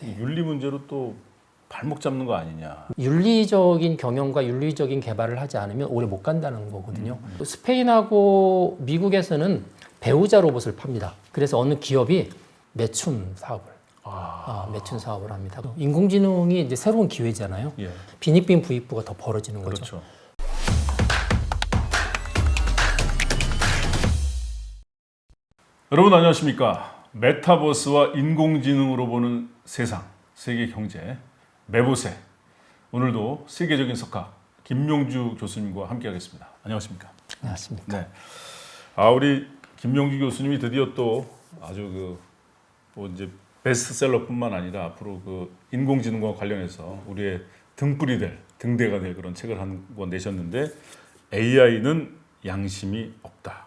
윤리 문제로 또 발목 잡는 거 아니냐. 윤리적인 경영과 윤리적인 개발을 하지 않으면 오래 못 간다는 거거든요. 또 스페인하고 미국에서는 배우자 로봇을 팝니다. 그래서 어느 기업이 매춘 사업을 매춘 사업을 합니다. 인공지능이 이제 새로운 기회잖아요. 예. 빈익빈 부익부가 더 벌어지는 거죠. 그렇죠. 여러분 안녕하십니까? 메타버스와 인공지능으로 보는 세상, 세계 경제, 매보세. 오늘도 세계적인 석학 김명주 교수님과 함께하겠습니다. 안녕하십니까? 안녕하십니까? 네. 우리 김명주 교수님이 드디어 또 아주 뭐 이제 베스트셀러뿐만 아니라 앞으로 인공지능과 관련해서 우리의 등불이 될, 등대가 될 그런 책을 한 권 내셨는데 AI는 양심이 없다.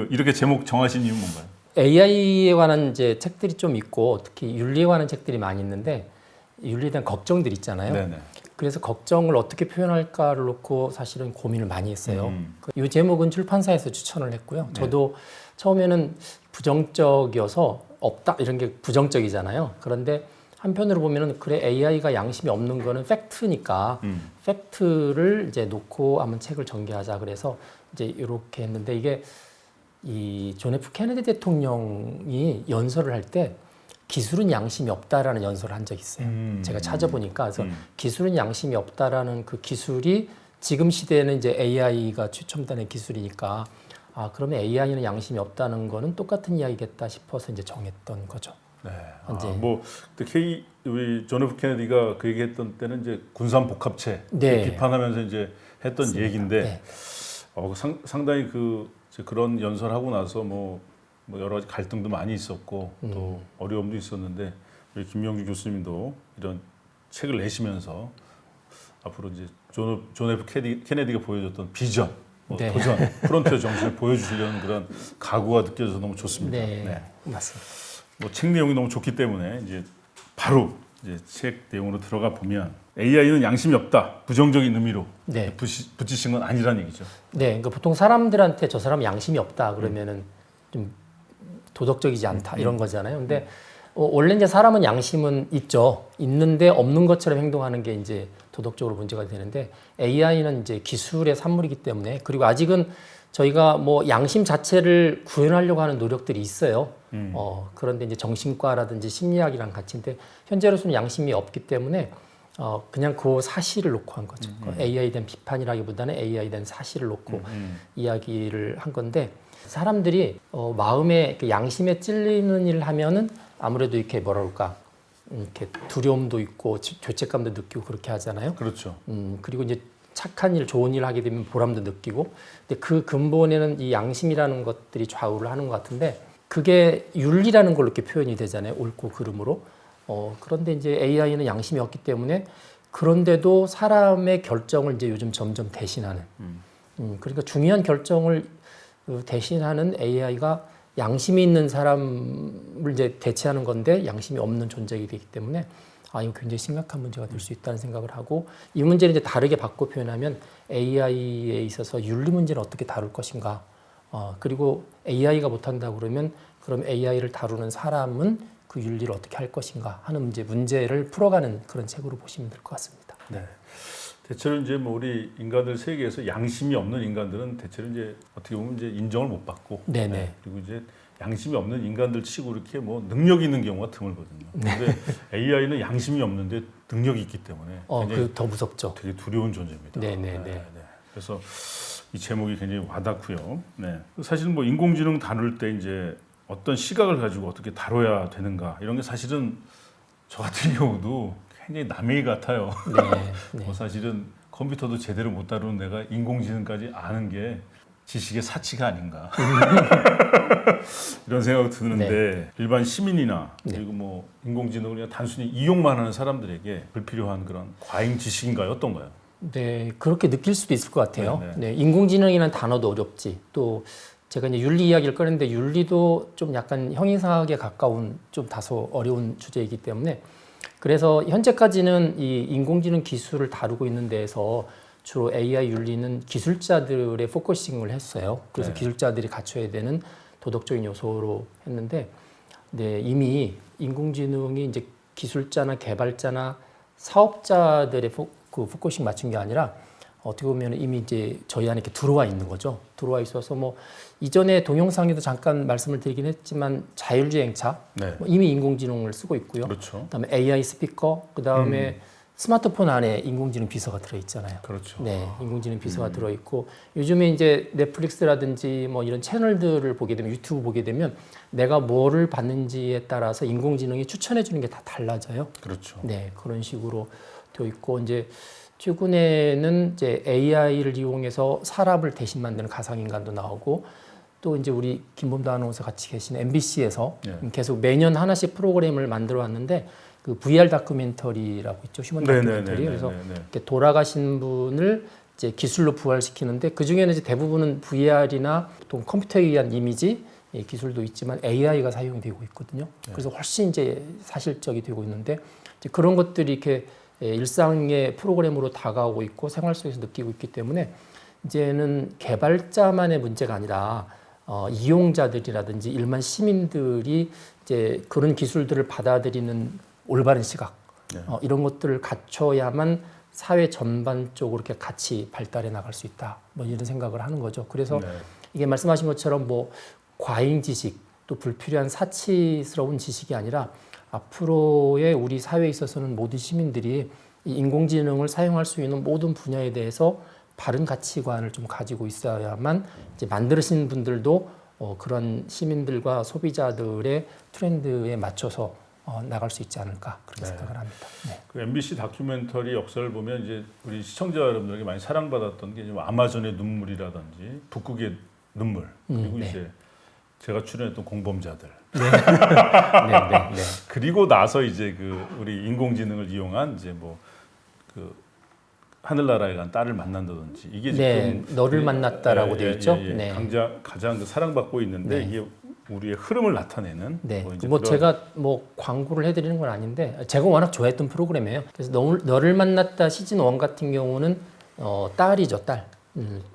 이렇게 제목 정하신 이유는 뭔가요? AI에 관한 이제 책들이 좀 있고 특히 윤리에 관한 책들이 많이 있는데 윤리에 대한 걱정들 있잖아요. 네네. 그래서 걱정을 어떻게 표현할까를 놓고 사실은 고민을 많이 했어요. 이 제목은 출판사에서 추천을 했고요. 저도 처음에는 부정적이어서 없다 이런 게 부정적이잖아요. 그런데 한편으로 보면은 그래 AI가 양심이 없는 거는 팩트니까 팩트를 이제 놓고 한번 책을 전개하자 그래서 이제 이렇게 했는데 이게 이 존 F 케네디 대통령이 연설을 할 때 기술은 양심이 없다라는 연설을 한 적이 있어요. 제가 찾아보니까 그래서 기술은 양심이 없다라는 그 기술이 지금 시대에는 이제 AI가 최첨단의 기술이니까 그러면 AI는 양심이 없다는 거는 똑같은 이야기겠다 싶어서 이제 정했던 거죠. 네. 이제 우리 존 F 케네디가 그 얘기했던 때는 이제 군산 복합체 네. 비판하면서 이제 했던 맞습니다. 얘기인데 네. 상당히 그런 연설하고 나서 뭐 여러 가지 갈등도 많이 있었고 또 어려움도 있었는데 우리 김명주 교수님도 이런 책을 내시면서 앞으로 이제 존 F 케네디가 보여줬던 비전, 네. 도전, 프론티어 정신을 보여주시려는 그런 각오가 느껴져서 너무 좋습니다. 네. 맞습니다. 책 내용이 너무 좋기 때문에 이제 바로 이제 책 내용으로 들어가 보면 AI는 양심이 없다 부정적인 의미로 네. 붙이신 건 아니라는 얘기죠. 네, 그러니까 보통 사람들한테 저 사람 양심이 없다 그러면은 좀 도덕적이지 않다 이런 거잖아요. 근데 원래 이제 사람은 양심은 있죠. 있는데 없는 것처럼 행동하는 게 이제 도덕적으로 문제가 되는데 AI는 이제 기술의 산물이기 때문에 그리고 아직은 저희가 뭐 양심 자체를 구현하려고 하는 노력들이 있어요. 그런데 이제 정신과라든지 심리학이랑 같이인데 현재로서는 양심이 없기 때문에 그냥 그 사실을 놓고 한 거죠. AI에 대한 비판이라기보다는 AI에 대한 사실을 놓고 이야기를 한 건데 사람들이 마음에 양심에 찔리는 일을 하면은 아무래도 이렇게 뭐라 그럴까 이렇게 두려움도 있고 죄책감도 느끼고 그렇게 하잖아요. 그렇죠. 그리고 이제 착한 일, 좋은 일을 하게 되면 보람도 느끼고 근데 그 근본에는 이 양심이라는 것들이 좌우를 하는 것 같은데 그게 윤리라는 걸로 이렇게 표현이 되잖아요. 옳고 그름으로. 그런데 이제 AI는 양심이 없기 때문에 그런데도 사람의 결정을 이제 요즘 점점 대신하는 그러니까 중요한 결정을 대신하는 AI가 양심이 있는 사람을 이제 대체하는 건데 양심이 없는 존재이기 되기 때문에 이거 굉장히 심각한 문제가 될 수 있다는 생각을 하고 이 문제를 이제 다르게 바꿔 표현하면 AI에 있어서 윤리 문제를 어떻게 다룰 것인가 그리고 AI가 못한다고 그러면 그럼 AI를 다루는 사람은 그 윤리를 어떻게 할 것인가 하는 문제를 풀어가는 그런 책으로 보시면 될 것 같습니다. 네. 대체로 이제 우리 인간들 세계에서 양심이 없는 인간들은 대체로 이제 어떻게 보면 이제 인정을 못 받고, 네네. 그리고 이제 양심이 없는 인간들 치고 이렇게 능력이 있는 경우가 드물거든요. 그런데 AI는 양심이 없는데 능력이 있기 때문에 그 더 무섭죠. 되게 두려운 존재입니다. 네네네. 그래서 이 제목이 굉장히 와닿고요. 네. 사실은 인공지능 다룰 때 이제 어떤 시각을 가지고 어떻게 다뤄야 되는가 이런 게 사실은 저 같은 경우도 굉장히 남의 일 같아요. 네. 사실은 컴퓨터도 제대로 못 다루는 내가 인공지능까지 아는 게 지식의 사치가 아닌가 이런 생각이 드는데 일반 시민이나 그리고 인공지능을 그냥 단순히 이용만 하는 사람들에게 불필요한 그런 과잉 지식인가요? 어떤가요? 네, 그렇게 느낄 수도 있을 것 같아요. 네, 인공지능이라는 단어도 어렵지. 또 제가 이제 윤리 이야기를 꺼냈는데 윤리도 좀 약간 형이상학에 가까운 좀 다소 어려운 주제이기 때문에 그래서 현재까지는 이 인공지능 기술을 다루고 있는 데에서 주로 AI 윤리는 기술자들의 포커싱을 했어요. 그래서 기술자들이 갖춰야 되는 도덕적인 요소로 했는데 이미 인공지능이 이제 기술자나 개발자나 사업자들의 그 포커싱 맞춘 게 아니라 어떻게 보면 이미 이제 저희 안에 이렇게 들어와 있는 거죠. 들어와 있어서 뭐 이전에 동영상에도 잠깐 말씀을 드리긴 했지만 자율주행차 네. 뭐 이미 인공지능을 쓰고 있고요. 그렇죠. 그다음에 AI 스피커, 그다음에 스마트폰 안에 인공지능 비서가 들어 있잖아요. 그렇죠. 네, 인공지능 비서가 들어 있고 요즘에 이제 넷플릭스라든지 뭐 이런 채널들을 보게 되면 유튜브 보게 되면 내가 뭐를 봤는지에 따라서 인공지능이 추천해 주는 게 다 달라져요. 그렇죠. 네, 그런 식으로 되어 있고 이제 최근에는 이제 AI를 이용해서 사람을 대신 만드는 가상인간도 나오고 또 이제 우리 김범도 아나운서 같이 계신 MBC에서 네. 계속 매년 하나씩 프로그램을 만들어 왔는데 그 VR 다큐멘터리라고 있죠. 휴먼 다큐멘터리. 그래서 이렇게 돌아가신 분을 이제 기술로 부활시키는데 그 중에는 이제 대부분은 VR이나 보통 컴퓨터에 의한 이미지 기술도 있지만 AI가 사용이 되고 있거든요. 그래서 훨씬 이제 사실적이 되고 있는데 이제 그런 것들이 이렇게 일상의 프로그램으로 다가오고 있고 생활 속에서 느끼고 있기 때문에 이제는 개발자만의 문제가 아니라 이용자들이라든지 일반 시민들이 이제 그런 기술들을 받아들이는 올바른 시각 이런 것들을 갖춰야만 사회 전반적으로 이렇게 같이 발달해 나갈 수 있다. 뭐 이런 생각을 하는 거죠. 그래서 이게 말씀하신 것처럼 뭐 과잉 지식 또 불필요한 사치스러운 지식이 아니라 앞으로의 우리 사회에 있어서는 모든 시민들이 이 인공지능을 사용할 수 있는 모든 분야에 대해서 바른 가치관을 좀 가지고 있어야만 이제 만드신 분들도 그런 시민들과 소비자들의 트렌드에 맞춰서 나갈 수 있지 않을까 그렇게 생각을 합니다. 네. 그 MBC 다큐멘터리 역사를 보면 이제 우리 시청자 여러분들에게 많이 사랑받았던 게 이제 아마존의 눈물이라든지 북극의 눈물 그리고 이제 제가 출연했던 공범자들. 네. 그리고 나서 이제 그 우리 인공지능을 이용한 이제 뭐 그 하늘나라에 간 딸을 만난다든지 이게 지금 너를 만났다라고 되어 있죠. 네. 가장 그 사랑받고 있는데 이게 우리의 흐름을 나타내는. 뭐 제가 뭐 광고를 해드리는 건 아닌데 제가 워낙 좋아했던 프로그램이에요. 그래서 너를 만났다 시즌 1 같은 경우는 딸이죠, 딸.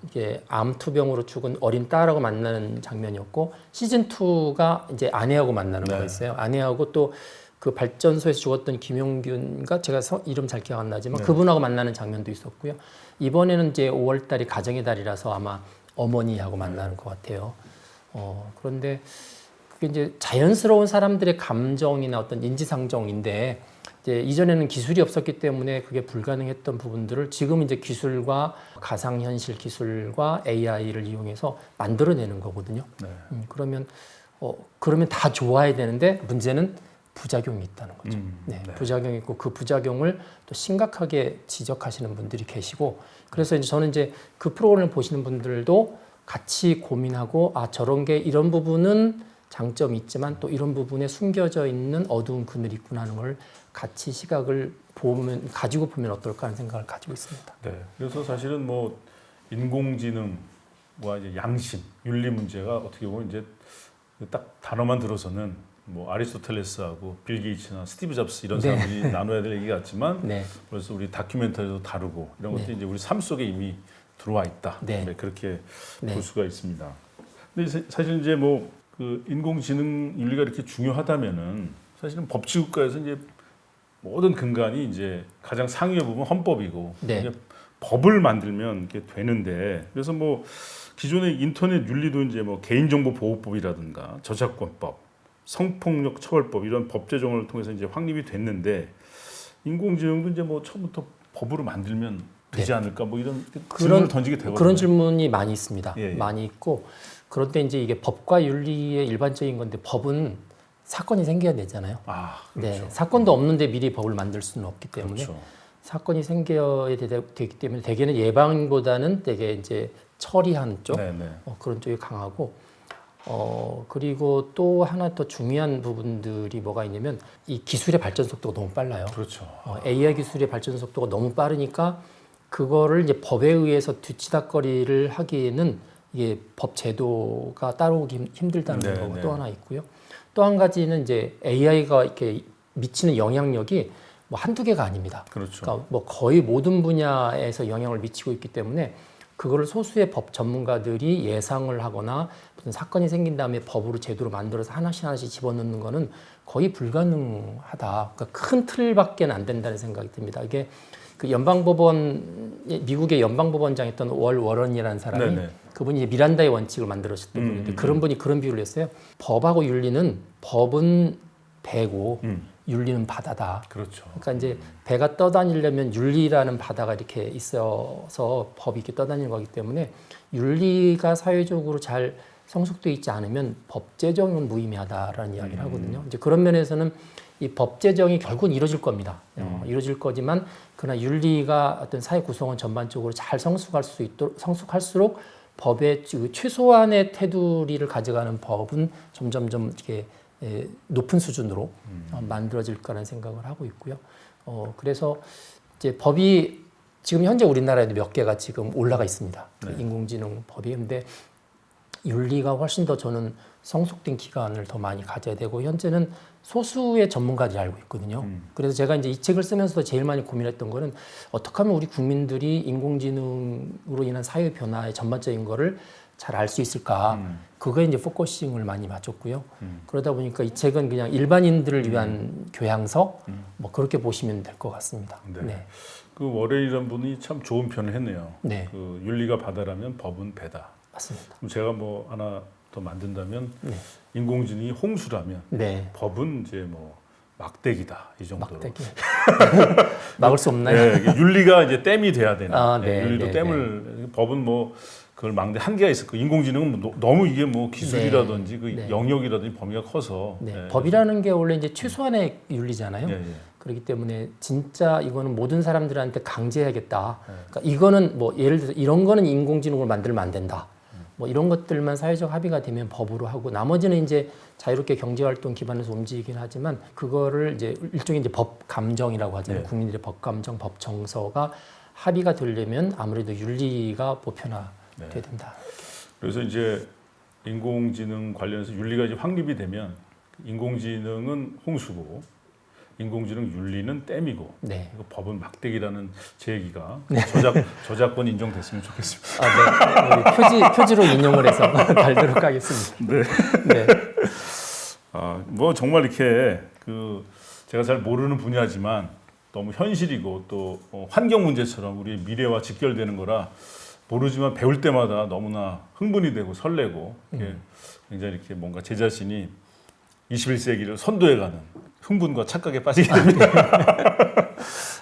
이게 암 투병으로 죽은 어린 딸하고 만나는 장면이었고 시즌 2가 이제 아내하고 만나는 거였어요. 아내하고 또 그 발전소에서 죽었던 김용균과 제가 이름 잘 기억 안 나지만 그분하고 만나는 장면도 있었고요. 이번에는 이제 5월달이 가정의 달이라서 아마 어머니하고 만나는 것 같아요. 그런데 그게 이제 자연스러운 사람들의 감정이나 어떤 인지상정인데 이제 이전에는 기술이 없었기 때문에 그게 불가능했던 부분들을 지금 이제 기술과 가상현실 기술과 AI를 이용해서 만들어내는 거거든요. 그러면 다 좋아야 되는데 문제는 부작용이 있다는 거죠. 부작용이 있고 그 부작용을 또 심각하게 지적하시는 분들이 계시고 그래서 이제 저는 이제 그 프로그램을 보시는 분들도 같이 고민하고 저런 게 이런 부분은 장점이 있지만 또 이런 부분에 숨겨져 있는 어두운 그늘이 있구나 하는 걸 같이 시각을 가지고 보면 어떨까 하는 생각을 가지고 있습니다. 네. 그래서 사실은 뭐 인공지능과 이제 양심, 윤리 문제가 어떻게 보면 이제 딱 단어만 들어서는 뭐 아리스토텔레스하고 빌 게이츠나 스티브 잡스 이런 사람들이 나눠야 될 얘기 같지만 그래서 우리 다큐멘터리도 다루고 이런 것들이 이제 우리 삶 속에 이미 들어와 있다. 그렇게 볼 수가 있습니다. 근데 사실 이제 뭐 그 인공지능 윤리가 이렇게 중요하다면은 사실은 법치국가에서 이제 모든 근간이 이제 가장 상위의 부분 헌법이고 이제 법을 만들면 이게 되는데 그래서 뭐 기존의 인터넷 윤리도 이제 뭐 개인정보보호법이라든가 저작권법, 성폭력 처벌법 이런 법 제정을 통해서 이제 확립이 됐는데 인공지능도 이제 뭐 처음부터 법으로 만들면 되지 않을까 뭐 이런 질문을 던지게 되거든요. 그런 질문이 많이 있습니다. 많이 있고 그런데 이제 이게 법과 윤리의 일반적인 건데 법은 사건이 생겨야 되잖아요. 그렇죠. 사건도 없는데 미리 법을 만들 수는 없기 때문에 사건이 생겨야 되기 때문에 대개는 예방보다는 되게 이제 처리하는 쪽 그런 쪽이 강하고 그리고 또 하나 더 중요한 부분들이 뭐가 있냐면 이 기술의 발전 속도가 너무 빨라요. AI 기술의 발전 속도가 너무 빠르니까 그거를 이제 법에 의해서 뒤치다거리를 하기에는 이게 법 제도가 따라오기 힘들다는 거가 또 하나 있고요. 또 한 가지는 이제 AI가 이렇게 미치는 영향력이 뭐 한두 개가 아닙니다. 그러니까 뭐 거의 모든 분야에서 영향을 미치고 있기 때문에 그거를 소수의 법 전문가들이 예상을 하거나 무슨 사건이 생긴 다음에 법으로 제도로 만들어서 하나씩 집어넣는 거는 거의 불가능하다. 그러니까 큰 틀밖에 안 된다는 생각이 듭니다. 이게 그 연방법원, 미국의 연방법원장이었던 월 워런이라는 사람이 네네. 그분이 이제 미란다의 원칙을 만들었던 분인데 그런 분이 그런 비유를 했어요. 법하고 윤리는 법은 배고 윤리는 바다다. 그렇죠. 그러니까 이제 배가 떠다니려면 윤리라는 바다가 이렇게 있어서 법이 이렇게 떠다니는 거기 때문에 윤리가 사회적으로 잘 성숙되어 있지 않으면 법 제정은 무의미하다라는 이야기를 하거든요. 이제 그런 면에서는 이 법 제정이 결국은 이루어질 겁니다. 이루어질 거지만 그러나 윤리가 어떤 사회 구성원 전반적으로 잘 성숙할수록 법의 최소한의 테두리를 가져가는 법은 점점점 이렇게 높은 수준으로 만들어질 거라는 생각을 하고 있고요. 그래서 이제 법이 지금 현재 우리나라에도 몇 개가 지금 올라가 있습니다. 그 인공지능 법이. 근데 윤리가 훨씬 더 저는 성숙된 기간을 더 많이 가져야 되고 현재는 소수의 전문가들이 알고 있거든요. 그래서 제가 이제 이 책을 쓰면서 제일 많이 고민했던 거는 어떻게 하면 우리 국민들이 인공지능으로 인한 사회 변화의 전반적인 거를 잘 알 수 있을까. 그거에 이제 포커싱을 많이 맞췄고요. 그러다 보니까 이 책은 그냥 일반인들을 위한 교양서 뭐 그렇게 보시면 될 것 같습니다. 네. 네. 그 워렌이라는 분이 참 좋은 표현을 했네요. 네. 그 윤리가 바다라면 법은 배다. 맞습니다. 그럼 제가 뭐 하나 더 만든다면 네. 인공지능이 홍수라면 네. 법은 이제 뭐 막대기다 이 정도로. 막대기. 막을 수 없나요? 네, 이게 윤리가 이제 댐이 돼야 되나. 아, 네, 윤리도 네, 댐을 법은 뭐 그걸 막는데 한계가 있을 거. 인공지능은 너무 이게 뭐 기술이라든지 그 네. 영역이라든지 범위가 커서. 네. 네. 법이라는 게 원래 이제 최소한의 윤리잖아요. 예, 예. 그렇기 때문에 진짜 이거는 모든 사람들한테 강제해야겠다. 그러니까 이거는 뭐 예를 들어서 이런 거는 인공지능으로 만들면 안 된다. 뭐 이런 것들만 사회적 합의가 되면 법으로 하고 나머지는 이제 자유롭게 경제활동 기반에서 움직이긴 하지만 그거를 이제 일종의 이제 법 감정이라고 하잖아요. 네. 국민들의 법 감정, 법 정서가 합의가 되려면 아무래도 윤리가 보편화돼야 된다. 그래서 이제 인공지능 관련해서 윤리가 이제 확립이 되면 인공지능은 홍수고 인공지능 윤리는 댐이고 네. 이거 법은 막대기라는 제 얘기가 저작권 인정됐으면 좋겠습니다. 아, 네. 우리 표지로 인용을 해서 달도록 하겠습니다. 네. 네. 뭐 정말 이렇게 그 제가 잘 모르는 분야지만 너무 현실이고 또 환경 문제처럼 우리의 미래와 직결되는 거라 모르지만 배울 때마다 너무나 흥분이 되고 설레고 이렇게 굉장히 이렇게 뭔가 제 자신이 21세기를 선도해가는 흥분과 착각에 빠지게 됩니다.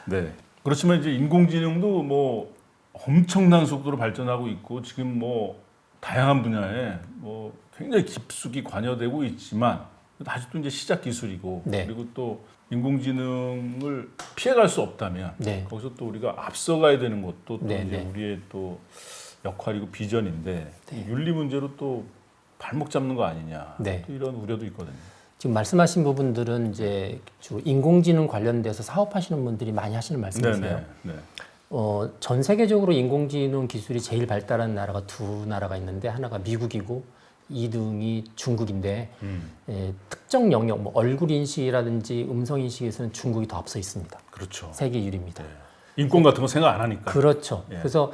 네. 그렇지만 이제 인공지능도 뭐 엄청난 속도로 발전하고 있고 지금 뭐 다양한 분야에 뭐 굉장히 깊숙이 관여되고 있지만 아직도 이제 시작 기술이고 네. 그리고 또 인공지능을 피해갈 수 없다면 네. 거기서 또 우리가 앞서가야 되는 것도 또 네, 이제 네. 우리의 또 역할이고 비전인데 네. 윤리 문제로 또 발목 잡는 거 아니냐 네. 또 이런 우려도 있거든요. 지금 말씀하신 부분들은 이제 주로 인공지능 관련돼서 사업하시는 분들이 많이 하시는 말씀이세요. 네. 전 세계적으로 인공지능 기술이 제일 발달한 나라가 두 나라가 있는데 하나가 미국이고 2등이 중국인데 특정 영역, 뭐 얼굴 인식이라든지 음성 인식에서는 중국이 더 앞서 있습니다. 그렇죠. 세계 1위입니다. 인권 같은 거 생각 안 하니까. 그렇죠. 예. 그래서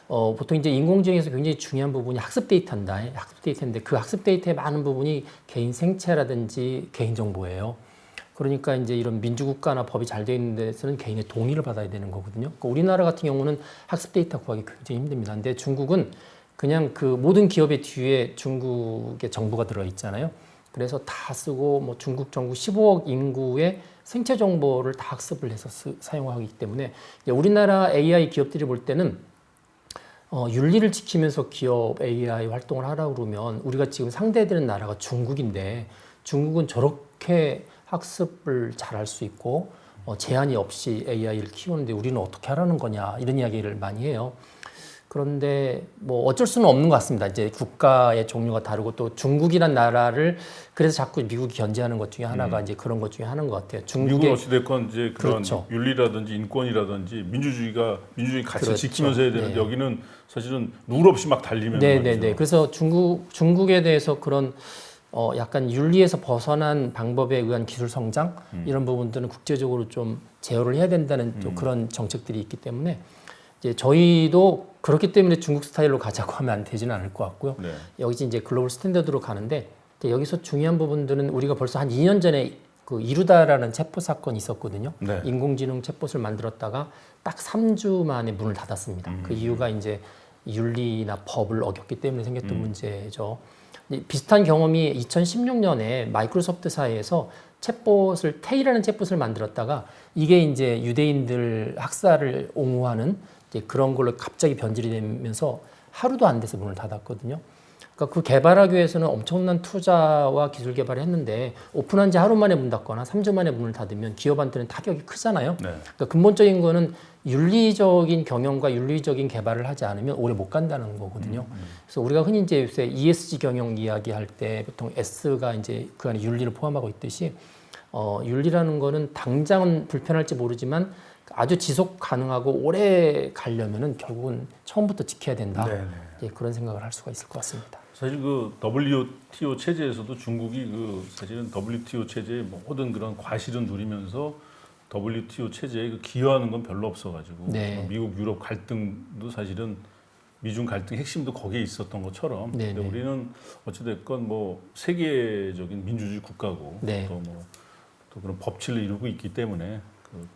보통 이제 인공지능에서 굉장히 중요한 부분이 학습 데이터입니다. 학습 데이터인데 그 학습 데이터의 많은 부분이 개인 생체라든지 개인 정보예요. 그러니까 이제 이런 민주국가나 법이 잘 되어 있는 데서는 개인의 동의를 받아야 되는 거거든요. 그러니까 우리나라 같은 경우는 학습 데이터 구하기 굉장히 힘듭니다. 근데 중국은 그냥 그 모든 기업의 뒤에 중국의 정보가 들어 있잖아요. 그래서 다 쓰고 뭐 중국 전국 15억 인구의 생체 정보를 다 학습을 해서 사용하기 때문에 우리나라 AI 기업들이 볼 때는 윤리를 지키면서 기업 AI 활동을 하라고 그러면 우리가 지금 상대되는 나라가 중국인데 중국은 저렇게 학습을 잘할 수 있고 제한이 없이 AI를 키우는데 우리는 어떻게 하라는 거냐 이런 이야기를 많이 해요. 그런데 뭐 어쩔 수는 없는 것 같습니다. 이제 국가의 종류가 다르고 또 중국이란 나라를 그래서 자꾸 미국이 견제하는 것 중에 하나가 이제 그런 것 중에 하나인 것 같아요. 미국은 어찌됐건 이제 그런 그렇죠. 윤리라든지 인권이라든지 민주주의 가치 그렇죠. 지키면서 해야 되는데 네. 여기는 사실은 룰 없이 막 달리면 네네네. 그래서 중국에 대해서 그런 약간 윤리에서 벗어난 방법에 의한 기술 성장 이런 부분들은 국제적으로 좀 제어를 해야 된다는 또 그런 정책들이 있기 때문에 이제 저희도 그렇기 때문에 중국 스타일로 가자고 하면 안 되지는 않을 것 같고요. 네. 여기 이제 글로벌 스탠더드로 가는데 이제 여기서 중요한 부분들은 우리가 벌써 한 2년 전에 그 이루다라는 챗봇 사건이 있었거든요. 네. 인공지능 챗봇을 만들었다가 딱 3주 만에 문을 닫았습니다. 그 이유가 이제 윤리나 법을 어겼기 때문에 생겼던 문제죠. 비슷한 경험이 2016년에 마이크로소프트사에서 챗봇을 테이라는 챗봇을 만들었다가 이게 이제 유대인들 학살을 옹호하는 이제 그런 걸로 갑자기 변질이 되면서 하루도 안 돼서 문을 닫았거든요. 그러니까 그 개발하기 위해서는 엄청난 투자와 기술 개발을 했는데 오픈한 지 하루 만에 문 닫거나 3주 만에 문을 닫으면 기업한테는 타격이 크잖아요. 네. 그러니까 근본적인 거는 윤리적인 경영과 윤리적인 개발을 하지 않으면 오래 못 간다는 거거든요. 그래서 우리가 흔히 이제 요새 ESG 경영 이야기할 때 보통 S가 이제 그 안에 윤리를 포함하고 있듯이 윤리라는 거는 당장은 불편할지 모르지만 아주 지속 가능하고 오래 가려면은 결국은 처음부터 지켜야 된다. 네, 네. 예, 그런 생각을 할 수가 있을 것 같습니다. 사실 그 WTO 체제에서도 중국이 그 사실은 WTO 체제의 모든 그런 과실은 누리면서 WTO 체제에 그 기여하는 건 별로 없어가지고 네. 미국 유럽 갈등도 사실은 미중 갈등 핵심도 거기에 있었던 것처럼 네, 근데 네. 우리는 어찌됐건 뭐 세계적인 민주주의 국가고 네. 또 그런 법치를 이루고 있기 때문에 그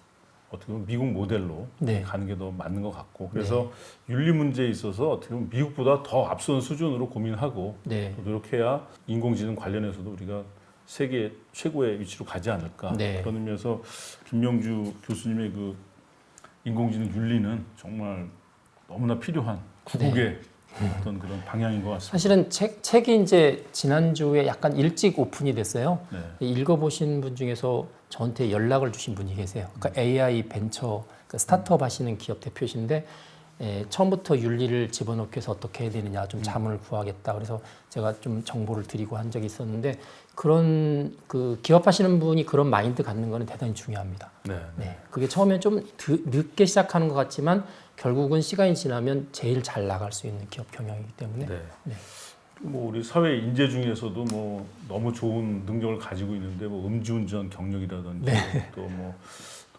어떻게 보면 미국 모델로 네. 가는 게 더 맞는 것 같고 그래서 윤리 문제에 있어서 어떻게 보면 미국보다 더 앞선 수준으로 고민하고 네. 또 노력해야 인공지능 관련해서도 우리가 세계 최고의 위치로 가지 않을까 네. 그런 의미에서 김명주 교수님의 그 인공지능 윤리는 정말 너무나 필요한 구국의 어떤 그런 방향인 것 같습니다. 사실은 책이 이제 지난주에 약간 일찍 오픈이 됐어요. 네. 읽어보신 분 중에서 저한테 연락을 주신 분이 계세요. 그러니까 AI 벤처 그러니까 스타트업 하시는 기업 대표신데 처음부터 윤리를 집어넣기 위해서 어떻게 해야 되느냐 좀 자문을 구하겠다. 그래서 제가 좀 정보를 드리고 한 적이 있었는데 그런 그 기업 하시는 분이 그런 마인드 갖는 거는 대단히 중요합니다. 네. 네, 그게 처음에 좀 늦게 시작하는 것 같지만 결국은 시간이 지나면 제일 잘 나갈 수 있는 기업 경영이기 때문에 네. 네. 뭐 우리 사회 인재 중에서도 뭐 너무 좋은 능력을 가지고 있는데 뭐 음주운전 경력이라든지 또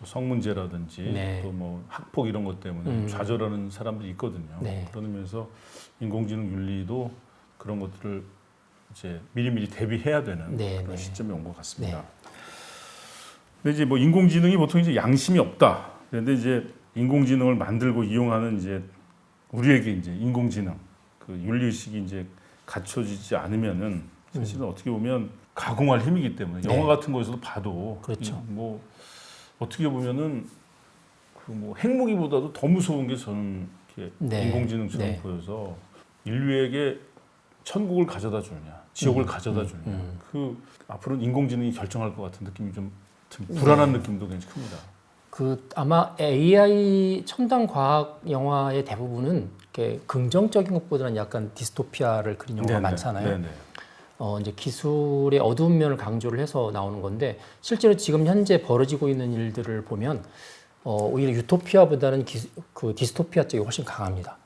성문제라든지 네. 또 뭐 학폭 이런 것 때문에 좌절하는 사람들이 있거든요. 네. 그런 의미에서 인공지능 윤리도 그런 것들을 이제 미리미리 대비해야 되는 네, 그런 네. 시점에 온 것 같습니다. 네. 근데 이제 뭐 인공지능이 보통 이제 양심이 없다. 그런데 이제 인공지능을 만들고 이용하는 이제 우리에게 이제 인공지능 그 윤리의식이 이제 갖춰지지 않으면은 사실은 어떻게 보면 가공할 힘이기 때문에 네. 영화 같은 거에서도 봐도 그렇죠. 뭐 어떻게 보면은 그 뭐 핵무기보다도 더 무서운 게 저는 이렇게 네. 인공지능처럼 네. 보여서 인류에게 천국을 가져다 주느냐 지옥을 가져다 주느냐 그 앞으로는 인공지능이 결정할 것 같은 느낌이 좀 불안한 느낌도 굉장히 큽니다. 그 아마 AI 첨단 과학 영화의 대부분은 이렇게 긍정적인 것보다는 약간 디스토피아를 그린 영화가 네네. 많잖아요. 네네. 이제 기술의 어두운 면을 강조를 해서 나오는 건데 실제로 지금 현재 벌어지고 있는 일들을 보면 오히려 유토피아보다는 그 디스토피아 쪽이 훨씬 강합니다.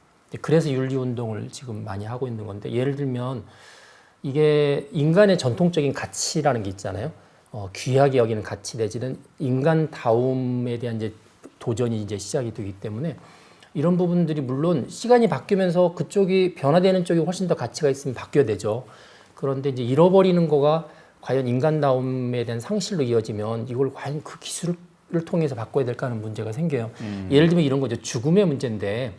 그래서 윤리 운동을 지금 많이 하고 있는 건데 예를 들면 이게 인간의 전통적인 가치라는 게 있잖아요. 귀하게 여기는 가치 내지는 인간다움에 대한 이제 도전이 이제 시작이 되기 때문에 이런 부분들이 물론 시간이 바뀌면서 그쪽이 변화되는 쪽이 훨씬 더 가치가 있으면 바뀌어야 되죠. 그런데 이제 잃어버리는 거가 과연 인간다움에 대한 상실로 이어지면 이걸 과연 그 기술을 통해서 바꿔야 될까 하는 문제가 생겨요. 예를 들면 이런 거죠. 죽음의 문제인데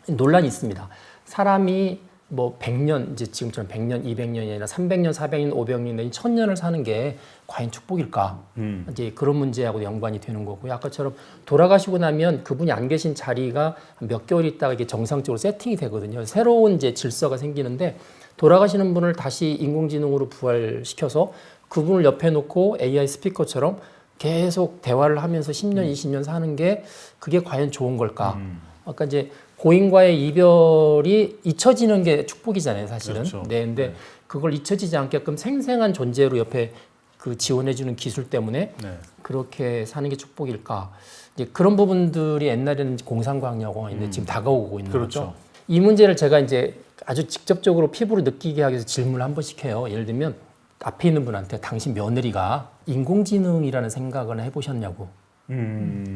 논란이 있습니다. 사람이 뭐 100년 이제 지금처럼 100년, 200년이 아니라 300년, 400년, 500년 내지 1000년을 사는 게 과연 축복일까? 이제 그런 문제하고 연관이 되는 거고요. 아까처럼 돌아가시고 나면 그분이 안 계신 자리가 몇 개월 있다가 이게 정상적으로 세팅이 되거든요. 새로운 이제 질서가 생기는데 돌아가시는 분을 다시 인공지능으로 부활시켜서 그분을 옆에 놓고 AI 스피커처럼 계속 대화를 하면서 10년, 20년 사는 게 그게 과연 좋은 걸까? 아까 이제 고인과의 이별이 잊혀지는 게 축복이잖아요, 사실은. 그렇죠. 네, 근데 그걸 잊혀지지 않게끔 생생한 존재로 옆에 그 지원해주는 기술 때문에 네. 그렇게 사는 게 축복일까? 이제 그런 부분들이 옛날에는 공상과학영화인데 지금 다가오고 있는 그렇죠. 거죠. 이 문제를 제가 이제 아주 직접적으로 피부로 느끼게 하기 위해서 질문을 한 번씩 해요. 예를 들면 앞에 있는 분한테 당신 며느리가 인공지능이라는 생각을 해보셨냐고.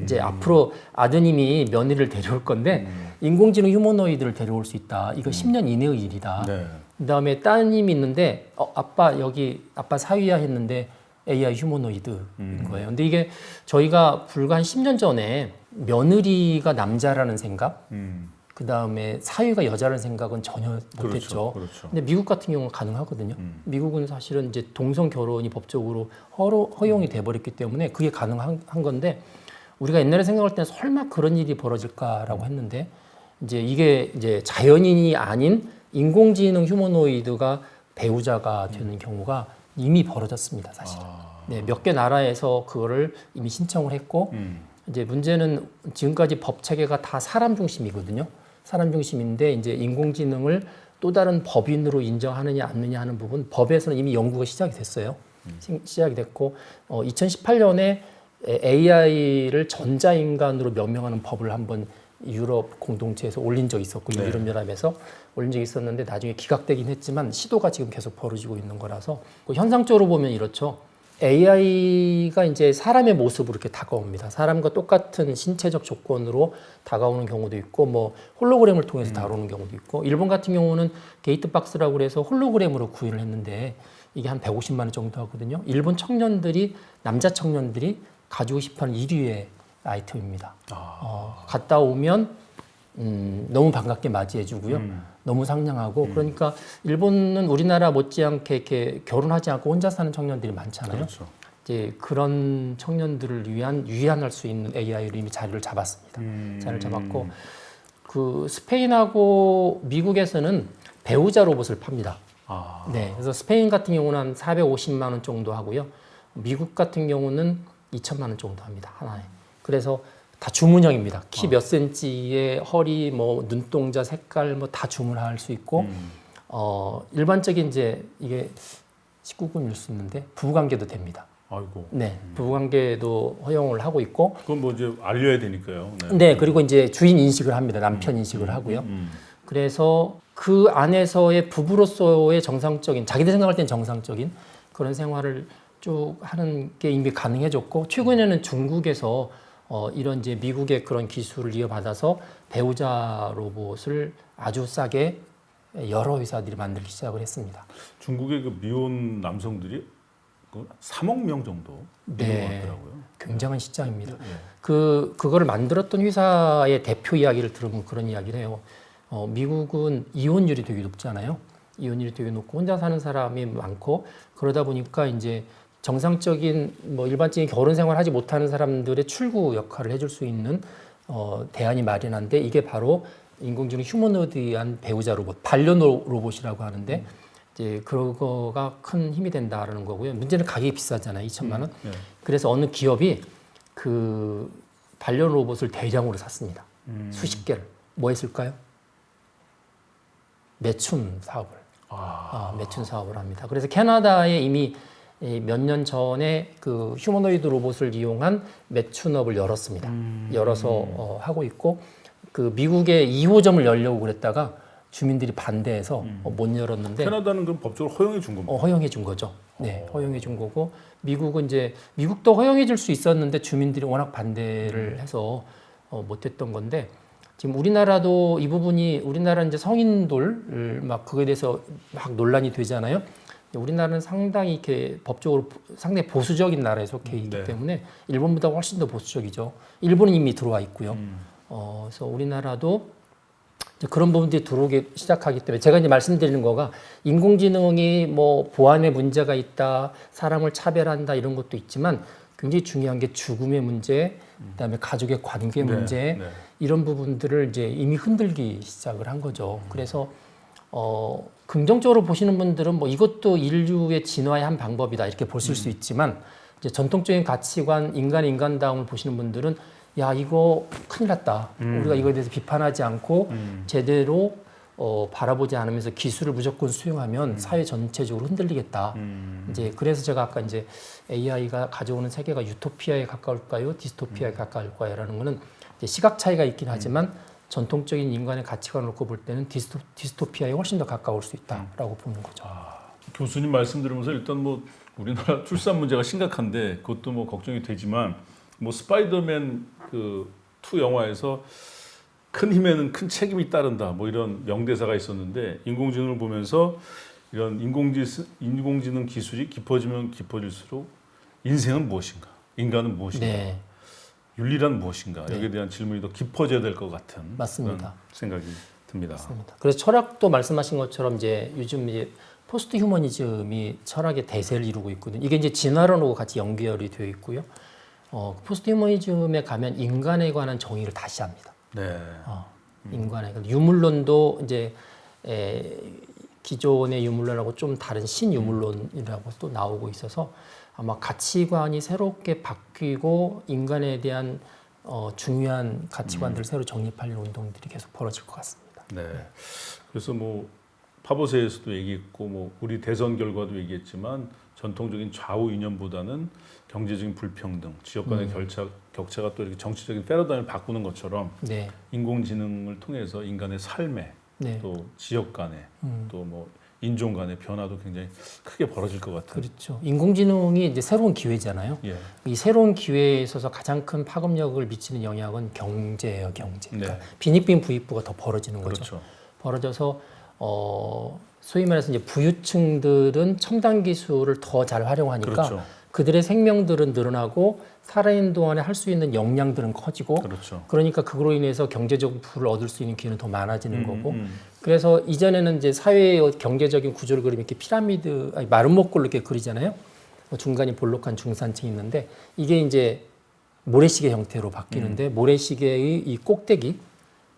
이제 앞으로 아드님이 며느리를 데려올 건데 인공지능 휴머노이드를 데려올 수 있다. 이거 10년 이내의 일이다. 네. 그다음에 따님이 있는데 아빠 여기 아빠 사위야 했는데 AI 휴머노이드인 거예요. 근데 이게 저희가 불과 한 10년 전에 며느리가 남자라는 생각, 그다음에 사위가 여자라는 생각은 전혀 못했죠. 그렇죠. 근데 미국 같은 경우는 가능하거든요. 미국은 사실은 이제 동성 결혼이 법적으로 허용이 돼버렸기 때문에 그게 가능한 건데 우리가 옛날에 생각할 때는 설마 그런 일이 벌어질까라고 했는데 이제 이게 이제 자연인이 아닌 인공지능 휴머노이드가 배우자가 되는 경우가 이미 벌어졌습니다, 사실. 네, 몇 개 나라에서 그거를 이미 신청을 했고 이제 문제는 지금까지 법 체계가 다 사람 중심이거든요. 사람 중심인데 이제 인공지능을 또 다른 법인으로 인정하느냐 않느냐 하는 부분 법에서는 이미 연구가 시작이 됐어요. 시작이 됐고 2018년에 AI를 전자인간으로 명명하는 법을 한번 유럽 공동체에서 올린 적이 있었고 네. 유럽연합에서 올린 적이 있었는데 나중에 기각되긴 했지만 시도가 지금 계속 벌어지고 있는 거라서 현상적으로 보면 이렇죠. AI가 이제 사람의 모습으로 이렇게 다가옵니다. 사람과 똑같은 신체적 조건으로 다가오는 경우도 있고, 뭐 홀로그램을 통해서 다루는 경우도 있고, 일본 같은 경우는 게이트박스라고 그래서 홀로그램으로 구현을 했는데 이게 한 150만 원 정도 하거든요. 일본 청년들이 남자 청년들이 가지고 싶어하는 1위의 아이템입니다. 갔다 오면 너무 반갑게 맞이해주고요. 너무 상냥하고 그러니까 일본은 우리나라 못지않게 이렇게 결혼하지 않고 혼자 사는 청년들이 많잖아요. 그렇죠. 이제 그런 청년들을 위한 유한할 수 있는 AI로 이미 자리를 잡았습니다. 자리를 잡았고 그 스페인하고 미국에서는 배우자 로봇을 팝니다. 네, 그래서 스페인 같은 경우는 한 450만 원 정도 하고요. 미국 같은 경우는 2천만 원 정도 합니다. 하나에. 그래서 다 주문형입니다. 키 몇 센치에 허리, 뭐 눈동자 색깔 뭐 다 주문할 수 있고 일반적인 이제 이게 19금일 수 있는데 부부관계도 됩니다. 아이고. 네, 부부관계도 허용을 하고 있고. 그건 뭐 이제 알려야 되니까요. 네, 그리고 이제 주인 인식을 합니다. 남편 인식을 하고요. 그래서 그 안에서의 부부로서의 정상적인 자기들 생각할 땐 정상적인 그런 생활을 쭉 하는 게 이미 가능해졌고 최근에는 중국에서 이런 이제 미국의 그런 기술을 이어받아서 배우자 로봇을 아주 싸게 여러 회사들이 만들기 시작을 했습니다. 중국의 그 미혼 남성들이 3억 명 정도 있는 것 같더라고요. 굉장한 시장입니다. 네. 그거를 만들었던 회사의 대표 이야기를 들으면 그런 이야기를 해요. 미국은 이혼율이 되게 높잖아요. 이혼율이 되게 높고 혼자 사는 사람이 많고 그러다 보니까 이제 정상적인 뭐 일반적인 결혼 생활 하지 못하는 사람들의 출구 역할을 해줄 수 있는 대안이 마련한데 이게 바로 인공지능 휴머노드한 배우자 로봇, 반려 로봇이라고 하는데 이제 그거가 큰 힘이 된다라는 거고요. 문제는 가격이 비싸잖아요, 2천만 원. 네. 그래서 어느 기업이 그 반려 로봇을 대량으로 샀습니다. 수십 개를. 뭐 했을까요? 매춘 사업을. 매춘 사업을 합니다. 그래서 캐나다에 이미 몇 년 전에 그 휴머노이드 로봇을 이용한 매춘업을 열었습니다. 열어서 하고 있고 그 미국에 2호점을 열려고 그랬다가 주민들이 반대해서 못 열었는데 캐나다는 그럼 법적으로 허용해 준 겁니다. 허용해 준 거죠. 네, 허용해 준 거고 미국은 이제 미국도 허용해 줄 수 있었는데 주민들이 워낙 반대를 해서 못 했던 건데 지금 우리나라도 이 부분이 우리나라 이제 성인들 막 그거에 대해서 막 논란이 되잖아요. 우리나라는 상당히 이렇게 법적으로 상당히 보수적인 나라에 속해 있기 네. 때문에 일본보다 훨씬 더 보수적이죠. 일본은 이미 들어와 있고요. 그래서 우리나라도 이제 그런 부분들이 들어오기 시작하기 때문에 제가 이제 말씀드리는 거가 인공지능이 뭐 보안에 문제가 있다, 사람을 차별한다 이런 것도 있지만 굉장히 중요한 게 죽음의 문제, 그다음에 가족의 관계 문제 네. 이런 부분들을 이제 이미 흔들기 시작을 한 거죠. 그래서 긍정적으로 보시는 분들은 뭐 이것도 인류의 진화의 한 방법이다 이렇게 보실 수 있지만 이제 전통적인 가치관, 인간다움을 보시는 분들은 야 이거 큰일 났다. 우리가 이거에 대해서 비판하지 않고 제대로 바라보지 않으면서 기술을 무조건 수용하면 사회 전체적으로 흔들리겠다. 이제 그래서 제가 아까 이제 AI가 가져오는 세계가 유토피아에 가까울까요, 디스토피아에 가까울까요라는 거는 이제 시각 차이가 있긴 하지만 전통적인 인간의 가치관을 놓고 볼 때는 디스토피아에 훨씬 더 가까울 수 있다라고 보는 거죠. 교수님 말씀 들으면서 일단 뭐 우리나라 출산 문제가 심각한데 그것도 뭐 걱정이 되지만 뭐 스파이더맨 그2 영화에서 큰 힘에는 큰 책임이 따른다. 뭐 이런 명대사가 있었는데 인공지능을 보면서 이런 인공지능 기술이 깊어지면 깊어질수록 인생은 무엇인가? 인간은 무엇인가? 네. 윤리란 무엇인가? 네. 여기에 대한 질문이 더 깊어져야 될 것 같은 맞습니다. 그런 생각이 듭니다. 맞습니다. 그래서 철학도 말씀하신 것처럼 이제 요즘 이제 포스트 휴머니즘이 철학의 대세를 이루고 있거든요. 이게 이제 진화론하고 같이 연결이 되어 있고요. 포스트 휴머니즘에 가면 인간에 관한 정의를 다시 합니다. 네. 인간의 유물론도 이제 기존의 유물론하고 좀 다른 신유물론이라고 또 나오고 있어서 아마 가치관이 새롭게 바뀌고 인간에 대한 중요한 가치관들을 새로 정립하려는 운동들이 계속 벌어질 것 같습니다. 네. 그래서 뭐 파보세에서도 얘기했고 뭐 우리 대선 결과도 얘기했지만 전통적인 좌우 이념보다는 경제적인 불평등, 지역 간의 격차가 또 이렇게 정치적인 패러다임을 바꾸는 것처럼 네. 인공지능을 통해서 인간의 삶에 네. 또 지역 간의 또 뭐 인종 간의 변화도 굉장히 크게 벌어질 것 같아요. 그렇죠. 인공지능이 이제 새로운 기회잖아요. 예. 이 새로운 기회에 있어서 가장 큰 파급력을 미치는 영향은 경제예요, 경제. 그러니까 네. 빈익빈 부익부가 더 벌어지는 거죠. 그렇죠. 벌어져서 소위 말해서 이제 부유층들은 첨단 기술을 더 잘 활용하니까 그렇죠. 그들의 생명들은 늘어나고 살아있는 동안에 할 수 있는 역량들은 커지고 그렇죠. 그러니까 그로 인해서 경제적 부를 얻을 수 있는 기회는 더 많아지는 거고 그래서 이전에는 이제 사회의 경제적인 구조를 그리면 이렇게 피라미드 아니 마름모꼴로 이렇게 그리잖아요. 중간이 볼록한 중산층이 있는데 이게 이제 모래시계 형태로 바뀌는데 모래시계의 이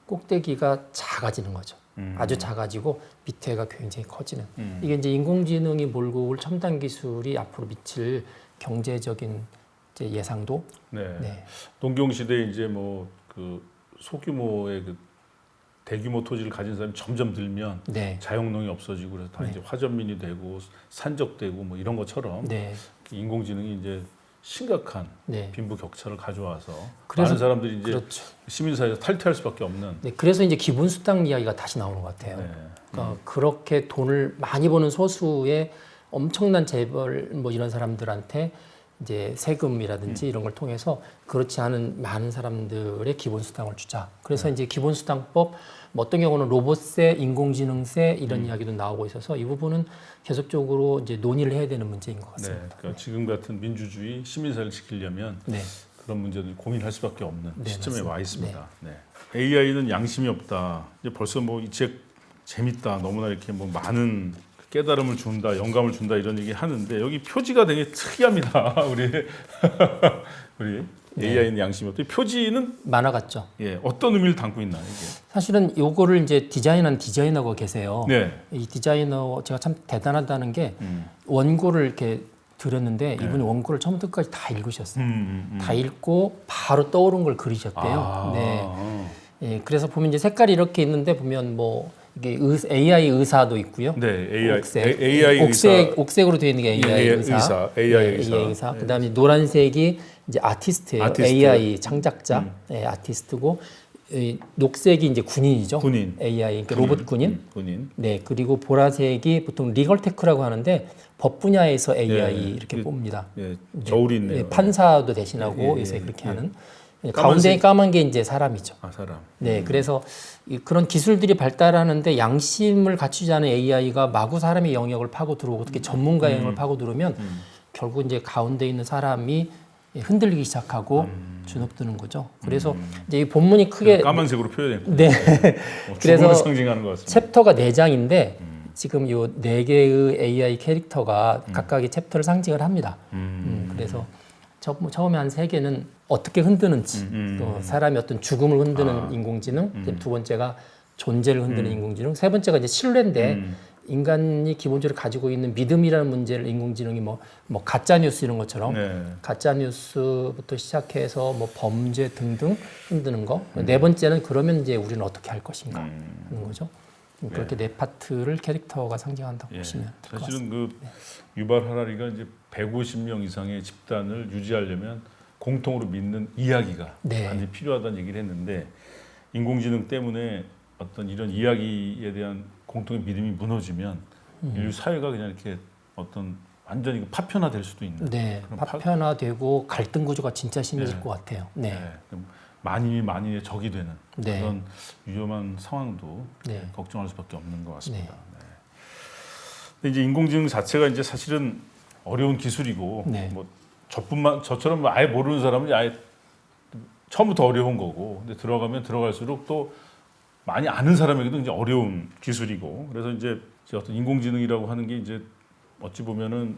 꼭대기가 작아지는 거죠. 아주 작아지고 밑에가 굉장히 커지는. 이게 이제 인공지능이 몰고 올 첨단 기술이 앞으로 미칠 경제적인 이제 예상도. 네. 네. 농경 시대에 이제 뭐 그 소규모의 그 대규모 토지를 가진 사람이 점점 늘면 네. 자영농이 없어지고 그래서 다 이제 화전민이 되고 산적되고 뭐 이런 것처럼 네. 인공지능이 이제 심각한 네. 빈부 격차를 가져와서 그래서- 많은 사람들이 이제 그렇죠. 시민사회에서 탈퇴할 수밖에 없는. 네. 그래서 이제 기본 수당 이야기가 다시 나오는 것 같아요. 네. 그러니까 그렇게 돈을 많이 버는 소수의 엄청난 재벌 뭐 이런 사람들한테 이제 세금이라든지 이런 걸 통해서 그렇지 않은 많은 사람들의 기본 수당을 주자. 그래서 이제 기본 수당법 뭐 어떤 경우는 로봇세, 인공지능세 이런 이야기도 나오고 있어서 이 부분은 계속적으로 이제 논의를 해야 되는 문제인 것 네. 같습니다. 그러니까 지금 같은 민주주의 시민사회를 지키려면 네. 그런 문제들 고민할 수밖에 없는 네, 시점에 맞습니다. 와 있습니다. 네. AI는 양심이 없다. 이제 벌써 뭐 이 책 재밌다. 너무나 이렇게 뭐 많은 깨달음을 준다, 영감을 준다 이런 얘기 하는데 여기 표지가 되게 특이합니다. 우리 네. AI는 양심이 없다. 이 표지는 만화 같죠. 예, 어떤 의미를 담고 있나요, 이게? 사실은 요거를 이제 디자인한 디자이너가 계세요. 네. 이 디자이너 제가 참 대단하다는 게 원고를 이렇게 드렸는데 네. 이분이 원고를 처음부터 끝까지 다 읽으셨어요. 다 읽고 바로 떠오른 걸 그리셨대요. 아, 네. 예, 그래서 보면 이제 색깔이 이렇게 있는데 보면 뭐 이게 AI 의사도 있고요. 네, AI, 옥색, AI 의사. 옥색으로 되어 있는 게 AI AI 의사. AI 네, 의사. AI 의사. 그다음에 노란색이 이제 아티스트예요. 아티스트. AI 창작자, 네, 아티스트고 이 녹색이 이제 군인이죠. 군인. AI 그러니까 로봇 군인. 군인. 네, 그리고 보라색이 보통 리걸테크라고 하는데 법 분야에서 AI 예, 이렇게 뽑니다. 예, 저울이 있네요. 네, 판사도 대신하고 예, 요새 예, 그렇게 예. 하는. 까만색. 가운데 까만 게 이제 사람이죠. 아, 사람. 네, 그래서 그런 기술들이 발달하는데 양심을 갖추지 않은 AI가 마구 사람의 영역을 파고 들어오고 특히 전문가의 영역을 파고 들어오면 결국 이제 가운데 있는 사람이 흔들리기 시작하고 주눅드는 거죠. 그래서 이제 이 본문이 크게 까만색으로 표현했고. 네. 죽음을 그래서 상징하는 것 같습니다. 챕터가 4장인데 지금 요 4개의 AI 캐릭터가 각각의 챕터를 상징을 합니다. 그래서 처음에 한 3개는 어떻게 흔드는지 또 사람이 어떤 죽음을 흔드는 인공지능 두 번째가 존재를 흔드는 인공지능 세 번째가 이제 신뢰인데 인간이 기본적으로 가지고 있는 믿음이라는 문제를 인공지능이 뭐 가짜 뉴스 이런 것처럼 네. 가짜 뉴스부터 시작해서 뭐 범죄 등등 흔드는 거. 네 번째는 그러면 이제 우리는 어떻게 할 것인가 하는 거죠. 그렇게 네 파트를 캐릭터가 상징한다고 예. 보시면 될 것 같습니다. 사실은 그 유발 하라리가 이제 150명 이상의 집단을 유지하려면 공통으로 믿는 이야기가 네. 반드시 필요하다는 얘기를 했는데 인공지능 때문에 어떤 이런 이야기에 대한 공통의 믿음이 무너지면 인류 사회가 그냥 이렇게 어떤 완전히 파편화될 수도 있는. 네, 그런 파편화되고 갈등 구조가 진짜 심해질 네. 것 같아요. 네. 네. 그럼 만인의 적이 되는 네. 그런 위험한 상황도 네. 걱정할 수밖에 없는 것 같습니다. 네. 네. 근데 이제 인공지능 자체가 이제 사실은 어려운 기술이고 네. 뭐 저처럼 아예 모르는 사람은 아예 처음부터 어려운 거고, 근데 들어가면 들어갈수록 또 많이 아는 사람에게도 이제 어려운 기술이고, 그래서 이제 어떤 인공지능이라고 하는 게 이제 어찌 보면은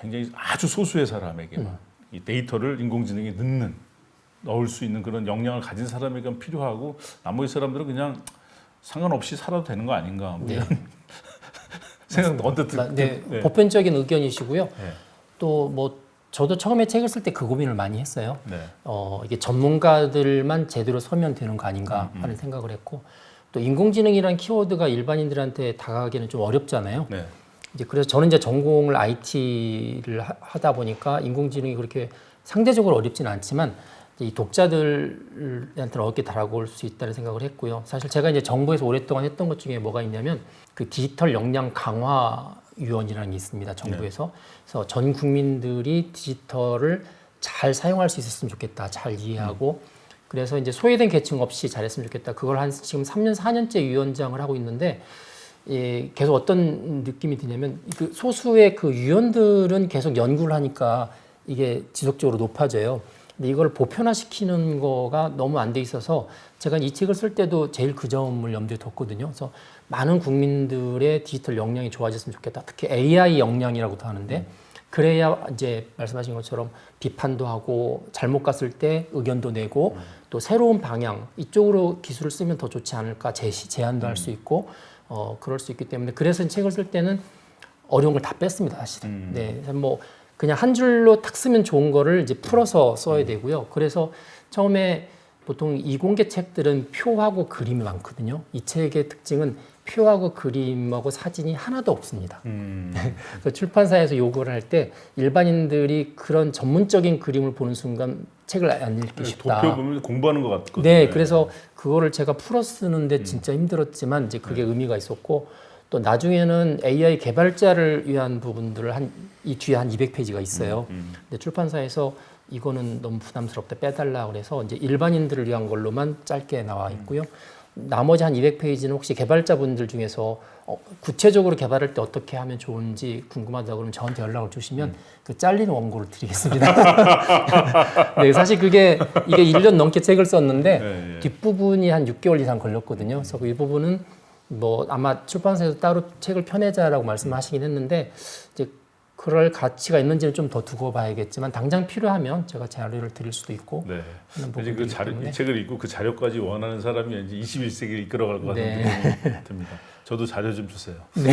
굉장히 아주 소수의 사람에게만 이 데이터를 인공지능에 넣을 수 있는 그런 역량을 가진 사람에게만 필요하고, 나머지 사람들은 그냥 상관없이 살아도 되는 거 아닌가, 뭐 네. 이런 생각도 언뜻 네, 네. 보편적인 의견이시고요. 네. 또 뭐 저도 처음에 책을 쓸 때 그 고민을 많이 했어요. 네. 이게 전문가들만 제대로 서면 되는 거 아닌가 하는 생각을 했고, 또 인공지능이라는 키워드가 일반인들한테 다가가기는 좀 어렵잖아요. 네. 이제 그래서 저는 이제 전공을 IT를 하다 보니까 인공지능이 그렇게 상대적으로 어렵지는 않지만 이 독자들한테는 어렵게 다가올 수 있다는 생각을 했고요. 사실 제가 이제 정부에서 오랫동안 했던 것 중에 뭐가 있냐면 그 디지털 역량 강화 위원이라는 게 있습니다. 정부에서. 그래서 전 국민들이 디지털을 잘 사용할 수 있었으면 좋겠다. 잘 이해하고. 그래서 이제 소외된 계층 없이 잘했으면 좋겠다. 그걸 한 지금 3년, 4년째 위원장을 하고 있는데, 예, 계속 어떤 느낌이 드냐면 그 소수의 그 위원들은 계속 연구를 하니까 이게 지속적으로 높아져요. 근데 이걸 보편화시키는 거가 너무 안 돼 있어서 제가 이 책을 쓸 때도 제일 그 점을 염두에 뒀거든요. 그래서 많은 국민들의 디지털 역량이 좋아졌으면 좋겠다. 특히 AI 역량이라고도 하는데, 그래야 이제 말씀하신 것처럼 비판도 하고 잘못 갔을 때 의견도 내고 또 새로운 방향 이쪽으로 기술을 쓰면 더 좋지 않을까 제안도 할 수 있고 그럴 수 있기 때문에, 그래서 책을 쓸 때는 어려운 걸 다 뺐습니다, 사실은. 네, 뭐 그냥 한 줄로 탁 쓰면 좋은 거를 이제 풀어서 써야 되고요. 그래서 처음에 보통 이공계 책들은 표하고 그림이 많거든요. 이 책의 특징은 표하고 그림하고 사진이 하나도 없습니다. 그래서 출판사에서 요구를 할 때 일반인들이 그런 전문적인 그림을 보는 순간 책을 안 읽기 쉽다. 도표 보면 공부하는 것 같거든요. 네, 그래서 그거를 제가 풀어 쓰는데 진짜 힘들었지만 이제 그게 의미가 있었고, 또 나중에는 AI 개발자를 위한 부분들을 이 뒤에 한 200페이지가 있어요. 근데 출판사에서 이거는 너무 부담스럽다 빼달라 그래서 이제 일반인들을 위한 걸로만 짧게 나와 있고요. 나머지 한 200페이지는 혹시 개발자분들 중에서 구체적으로 개발할 때 어떻게 하면 좋은지 궁금하다 그러면 저한테 연락을 주시면 그 잘린 원고를 드리겠습니다. 네, 사실 이게 1년 넘게 책을 썼는데 네, 네. 뒷부분이 한 6개월 이상 걸렸거든요. 그래서 그 일부분은 뭐 아마 출판사에서 따로 책을 펴내자라고 말씀하시긴 했는데, 이제 그럴 가치가 있는지는 좀 더 두고 봐야겠지만 당장 필요하면 제가 자료를 드릴 수도 있고. 네. 하는 이제 그 부분이기 이 책을 읽고 그 자료까지 원하는 사람이 이제 21세기를 이끌어갈 것 같은 네. 느낌이 듭니다. 저도 자료 좀 주세요. 네,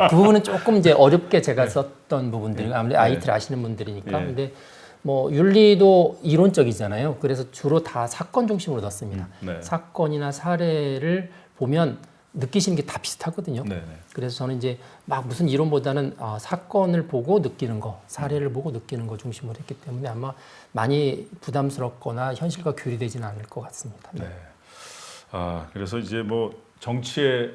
그 부분은 조금 이제 어렵게 제가 썼던 부분들이 아무래도 IT를 아시는 분들이니까. 네. 근데 뭐 윤리도 이론적이잖아요. 그래서 주로 다 사건 중심으로 넣습니다. 네. 사건이나 사례를 보면 느끼시는 게 다 비슷하거든요. 네, 네. 그래서 저는 이제 막 무슨 이론보다는 사건을 보고 느끼는 거, 사례를 보고 느끼는 거 중심으로 했기 때문에 아마 많이 부담스럽거나 현실과 교리되지는 않을 것 같습니다. 네. 그래서 이제 뭐 정치에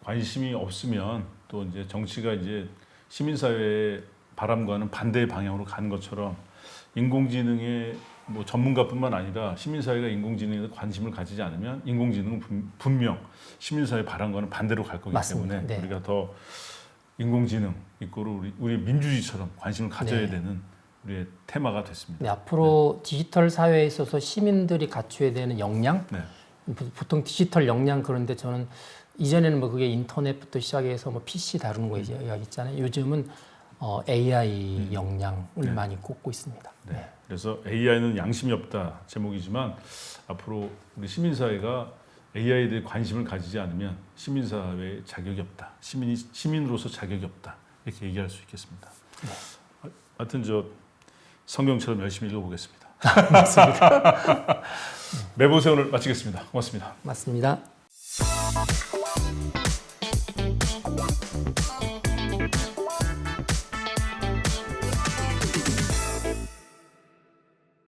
관심이 없으면 또 이제 정치가 이제 시민사회의 바람과는 반대의 방향으로 가는 것처럼 인공지능의 뭐 전문가뿐만 아니라 시민사회가 인공지능에 관심을 가지지 않으면 인공지능은 분명 시민사회 바람과는 반대로 갈 거기 맞습니다. 때문에 네. 우리가 더 인공지능 이거로 우리 민주주의처럼 관심을 가져야 네. 되는 우리의 테마가 됐습니다. 네, 앞으로 디지털 사회에 있어서 시민들이 갖춰야 되는 역량, 네. 보통 디지털 역량 그런데 저는 이전에는 뭐 그게 인터넷부터 시작해서 뭐 PC 다루는 거 이제 있잖아요. 요즘은 AI 역량을 많이 꼽고 있습니다. 네. 그래서 AI는 양심이 없다 제목이지만 앞으로 우리 시민사회가 AI에 대해 관심을 가지지 않으면 시민사회에 자격이 없다. 시민으로서 자격이 없다. 이렇게 얘기할 수 있겠습니다. 네. 하여튼 성경처럼 열심히 읽어보겠습니다. 맞습니다. 매보세 오늘 마치겠습니다. 고맙습니다. 맞습니다.